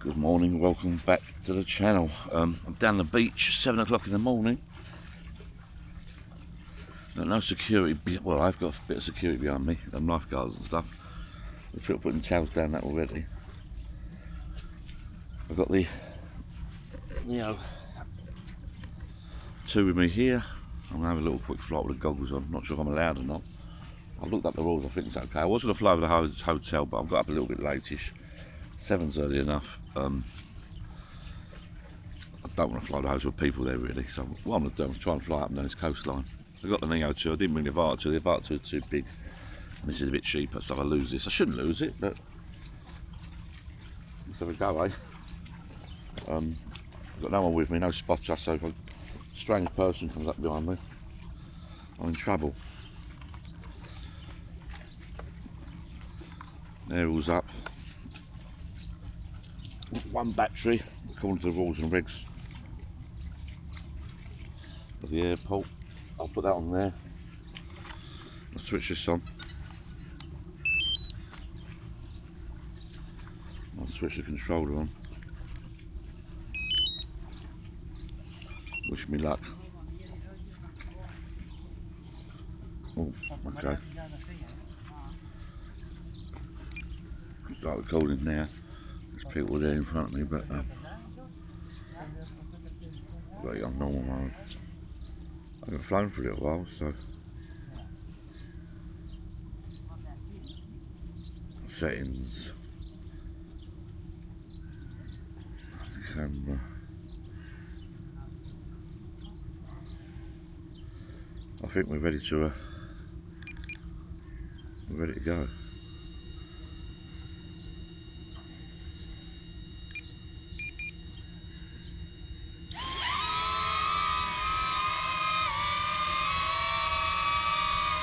Good morning, welcome back to the channel. I'm down the beach, 7 o'clock in the morning. No security, well, I've got a bit of security behind me, lifeguards and stuff. We're putting towels down that already. I've got the, two with me here. I'm gonna have a little quick flight with the goggles on. Not sure if I'm allowed or not. I've looked up the rules, I think it's okay. I was gonna fly over the hotel, but I've got up a little bit late-ish. 7's early enough. I don't want to fly the hotel with people there really, so what I'm going to do is try and fly up and down this coastline. I got the Neo 2, I didn't bring the Avata 2, the Avata 2 is too big. And this is a bit cheaper, so if I lose this, I shouldn't lose it, but let's have a go, eh? I've got no one with me, no spotter, so if a strange person comes up behind me, I'm in trouble. Aerial's up. One battery, according to the rules and regs of the airport. I'll put that on there. I'll switch this on. I'll switch the controller on. Wish me luck. Oh, okay. Start recording now. There's people there in front of me, but very on normal mode. I haven't flown for a little while, so settings, camera. I think we're ready to go.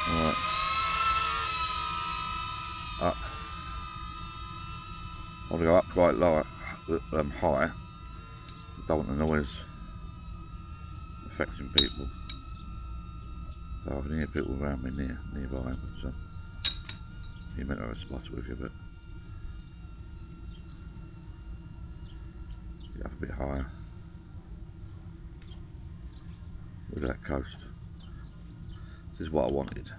Right, up. I want to go up quite low, high. Don't want the noise affecting people. So I can hear people around me nearby, but you meant to have a spotter with you, but get up a bit higher. Look at that coast. This is what I wanted.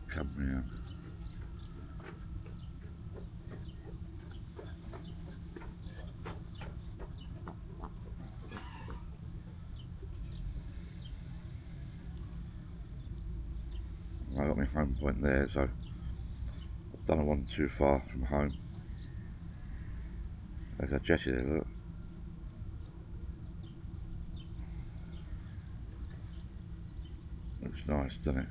Come round. I got my home point there, so I've done one too far from home. There's a jetty there, look. Looks nice, doesn't it?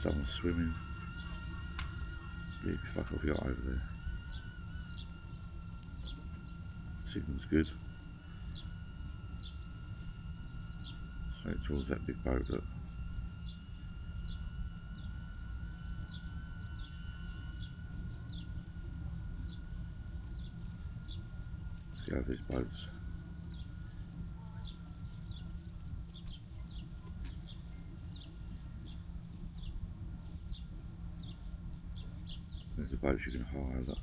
Someone's swimming. Big fuck off yacht over there. Signal's good. Straight towards that big boat, look. Let's go over these boats. There's a boat you can hire, look.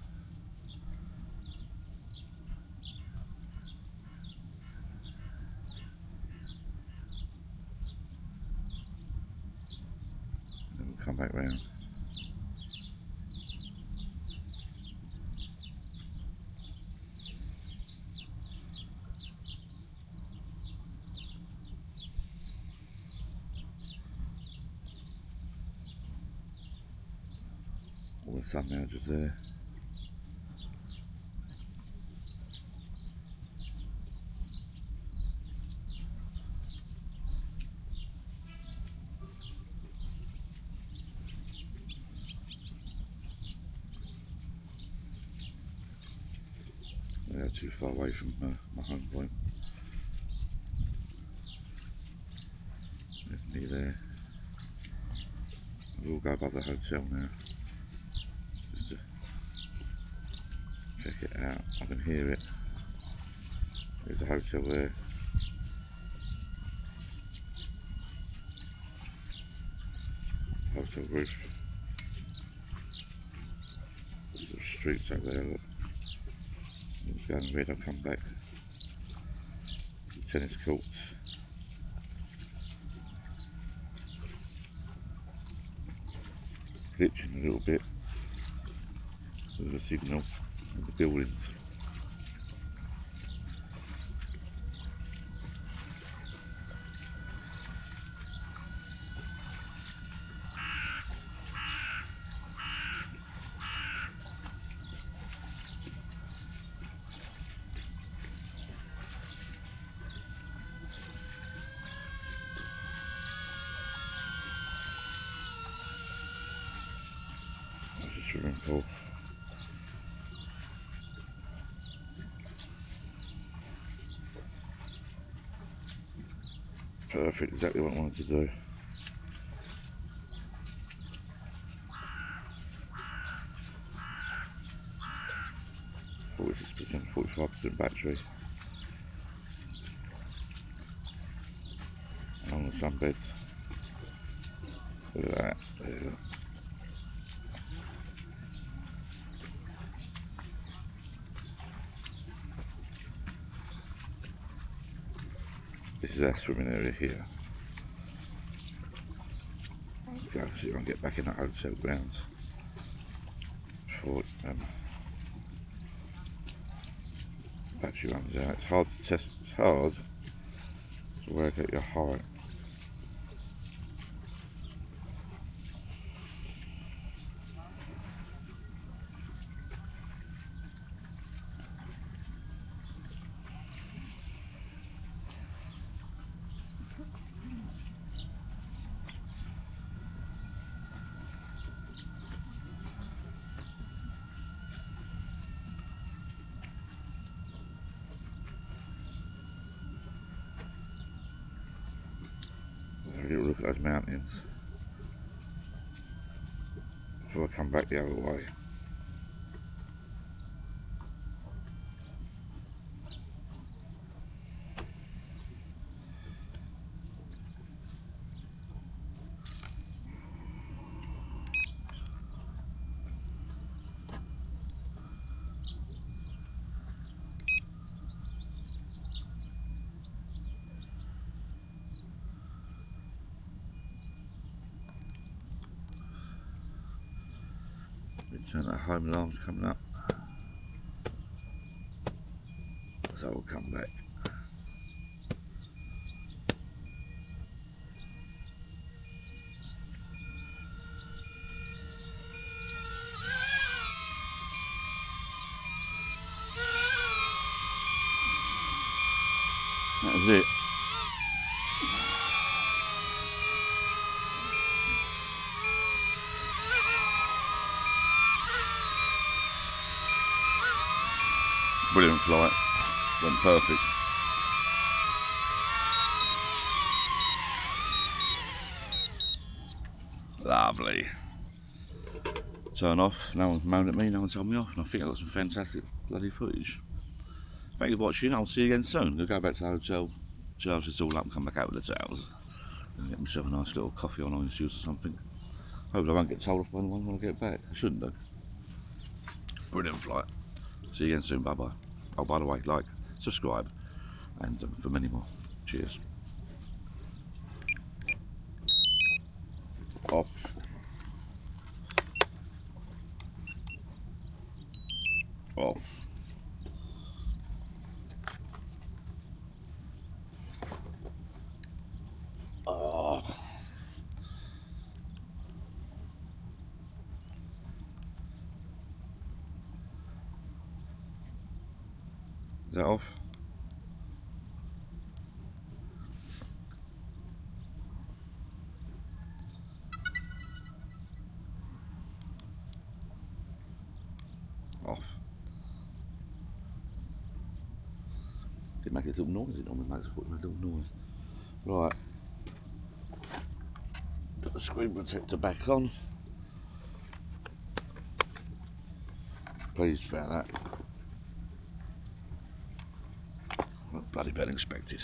And we'll come back round. All the sun now just there. Yeah, too far away from my home point. There's me there. I've we'll go above the hotel now. Just to check it out. I can hear it. There's a hotel there. Hotel roof. There's some streets up there, look. Let's go in red, I'll come back. The tennis courts. Glitching a little bit. There's a signal in the buildings. There's a swimming pool. Perfect, exactly what I wanted to do. %, 45% battery. On the sunbeds. Look at that. There you go. This is our swimming area here. Let's go see if I can get back in that hotel grounds before battery runs out. It's hard to test. It's hard to work out your height. Have a little look at those mountains before I come back the other way. Turn that home alarm's coming up, so we'll come back. That was it. Brilliant flight, went perfect. Lovely. Turn off, no one's moaned at me, no one told me off, and I think I got some fantastic bloody footage. Thank you for watching, I'll see you again soon. I'll go back to the hotel, charge this all up and come back out with the towels. And get myself a nice little coffee on orange juice or something. Hope I won't get told off by anyone when I get back. I shouldn't though. Brilliant flight. See you again soon, bye bye. Oh, by the way, like, subscribe, and for many more. Cheers. Off. Off. Oh. Is that off? Off. Did make a little noise, it normally makes a little noise. Right. Put the screen protector back on. Pleased about that. Bloody well inspected.